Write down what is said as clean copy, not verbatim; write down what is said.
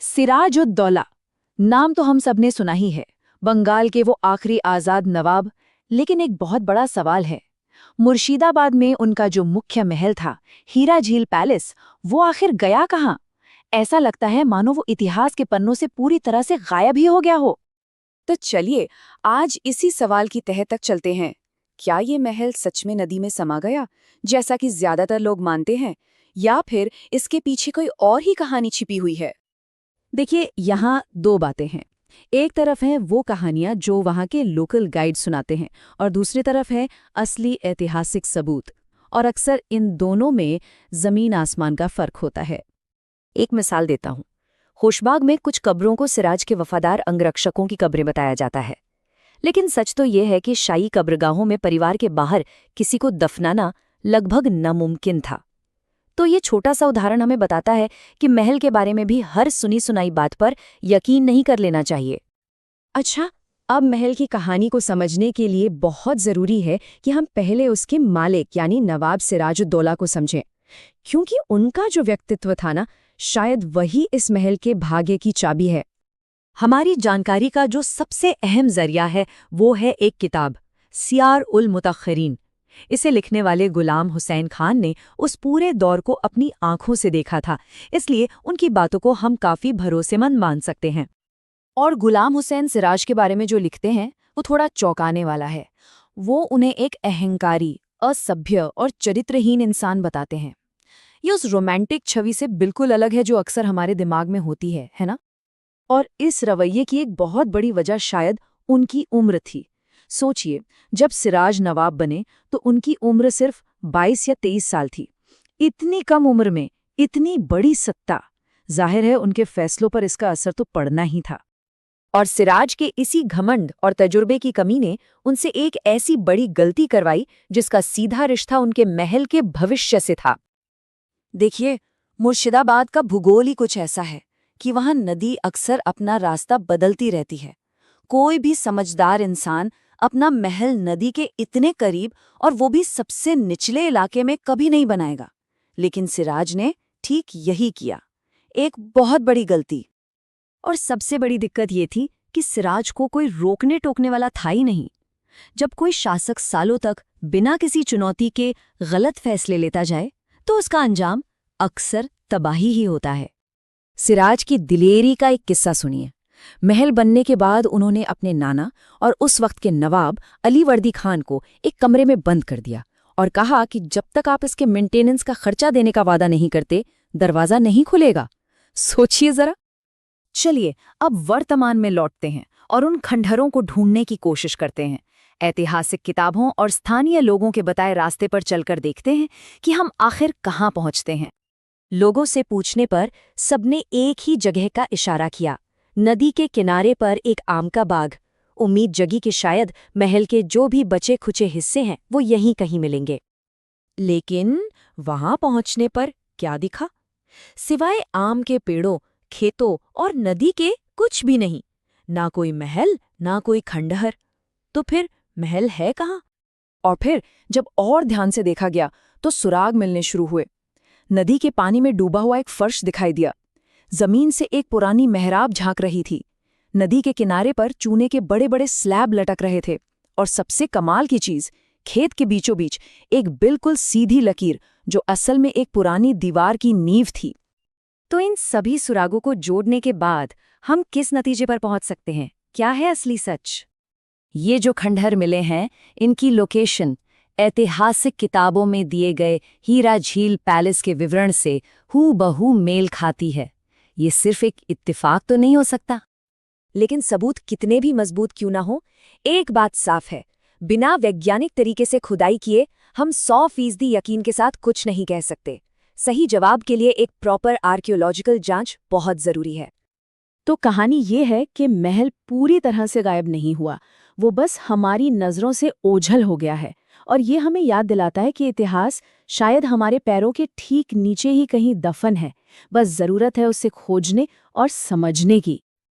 सिराजुद्दौला नाम तो हम सबने सुना ही है। बंगाल के वो आखिरी आजाद नवाब। लेकिन एक बहुत बड़ा सवाल है, मुर्शिदाबाद में उनका जो मुख्य महल था, हीरा झील पैलेस, वो आखिर गया कहाँ? ऐसा लगता है मानो वो इतिहास के पन्नों से पूरी तरह से गायब ही हो गया हो। तो चलिए आज इसी सवाल की तह तक चलते हैं। क्या ये महल सच में नदी में समा गया, जैसा कि ज्यादातर लोग मानते हैं, या फिर इसके पीछे कोई और ही कहानी छिपी हुई है? देखिए, यहाँ दो बातें हैं। एक तरफ हैं वो कहानियां जो वहाँ के लोकल गाइड सुनाते हैं, और दूसरी तरफ है असली ऐतिहासिक सबूत। और अक्सर इन दोनों में जमीन आसमान का फर्क होता है। एक मिसाल देता हूँ। होशबाग में कुछ कब्रों को सिराज के वफादार अंगरक्षकों की कब्रें बताया जाता है, लेकिन सच तो ये है कि शाही कब्रगाहों में परिवार के बाहर किसी को दफनाना लगभग नामुमकिन था। तो ये छोटा सा उदाहरण हमें बताता है कि महल के बारे में भी हर सुनी सुनाई बात पर यकीन नहीं कर लेना चाहिए। अच्छा, अब महल की कहानी को समझने के लिए बहुत जरूरी है कि हम पहले उसके मालिक यानी नवाब सिराजुद्दौला को समझें, क्योंकि उनका जो व्यक्तित्व था ना, शायद वही इस महल के भाग्य की चाबी है। हमारी जानकारी का जो सबसे अहम जरिया है वो है एक किताब, सियार उल मुतअख्खरीन। इसे लिखने वाले गुलाम हुसैन खान ने उस पूरे दौर को अपनी आंखों से देखा था, इसलिए उनकी बातों को हम काफी भरोसेमंद मान सकते हैं। और गुलाम हुसैन सिराज के बारे में जो लिखते हैं वो थोड़ा चौंकाने वाला है। वो उन्हें एक अहंकारी, असभ्य और चरित्रहीन इंसान बताते हैं। ये उस रोमांटिक छवि से बिल्कुल अलग है जो अक्सर हमारे दिमाग में होती है ना? और इस रवैये की एक बहुत बड़ी वजह शायद उनकी उम्र थी। सोचिए, जब सिराज नवाब बने तो उनकी उम्र सिर्फ 22 या 23 साल थी। इतनी कम उम्र में इतनी बड़ी सत्ता, जाहिर है उनके फैसलों पर इसका असर तो पड़ना ही था। और सिराज के इसी घमंड और तजुर्बे की कमी ने उनसे एक ऐसी बड़ी गलती करवाई जिसका सीधा रिश्ता उनके महल के भविष्य से था। देखिए, मुर्शिदाबाद का भूगोल ही कुछ ऐसा है कि वहां नदी अक्सर अपना रास्ता बदलती रहती है। कोई भी समझदार इंसान अपना महल नदी के इतने करीब, और वो भी सबसे निचले इलाके में, कभी नहीं बनाएगा। लेकिन सिराज ने ठीक यही किया। एक बहुत बड़ी गलती। और सबसे बड़ी दिक्कत ये थी कि सिराज को कोई रोकने टोकने वाला था ही नहीं। जब कोई शासक सालों तक बिना किसी चुनौती के गलत फैसले लेता जाए तो उसका अंजाम अक्सर तबाही ही होता है। सिराज की दिलेरी का एक किस्सा सुनिए। महल बनने के बाद उन्होंने अपने नाना और उस वक्त के नवाब अलीवर्दी खान को एक कमरे में बंद कर दिया और कहा कि जब तक आप इसके मेंटेनेंस का खर्चा देने का वादा नहीं करते, दरवाजा नहीं खुलेगा। सोचिए जरा। चलिए अब वर्तमान में लौटते हैं और उन खंडहरों को ढूंढने की कोशिश करते हैं। ऐतिहासिक किताबों और स्थानीय लोगों के बताए रास्ते पर चलकर देखते हैं कि हम आखिर कहाँ पहुँचते हैं। लोगों से पूछने पर सबने एक ही जगह का इशारा किया, नदी के किनारे पर एक आम का बाग। उम्मीद जगी कि शायद महल के जो भी बचे खुचे हिस्से हैं वो यहीं कहीं मिलेंगे। लेकिन वहां पहुंचने पर क्या दिखा? सिवाय आम के पेड़ों, खेतों और नदी के कुछ भी नहीं। ना कोई महल, ना कोई खंडहर। तो फिर महल है कहाँ? और फिर जब और ध्यान से देखा गया तो सुराग मिलने शुरू हुए। नदी के पानी में डूबा हुआ एक फर्श दिखाई दिया। जमीन से एक पुरानी मेहराब झांक रही थी। नदी के किनारे पर चूने के बड़े बड़े स्लैब लटक रहे थे। और सबसे कमाल की चीज, खेत के बीचों बीच एक बिल्कुल सीधी लकीर जो असल में एक पुरानी दीवार की नींव थी। तो इन सभी सुरागों को जोड़ने के बाद हम किस नतीजे पर पहुंच सकते हैं? क्या है असली सच? ये जो खंडहर मिले हैं, इनकी लोकेशन ऐतिहासिक किताबों में दिए गए हीरा झील पैलेस के विवरण से हूबहू मेल खाती है। ये सिर्फ एक इत्तेफाक तो नहीं हो सकता। लेकिन सबूत कितने भी मजबूत क्यों ना हो, एक बात साफ है, बिना वैज्ञानिक तरीके से खुदाई किए हम 100% यकीन के साथ कुछ नहीं कह सकते। सही जवाब के लिए एक प्रॉपर आर्कियोलॉजिकल जांच बहुत जरूरी है। तो कहानी ये है कि महल पूरी तरह से गायब नहीं हुआ, वो बस हमारी नज़रों से ओझल हो गया है। और ये हमें याद दिलाता है कि इतिहास शायद हमारे पैरों के ठीक नीचे ही कहीं दफन है। बस ज़रूरत है उसे खोजने और समझने की।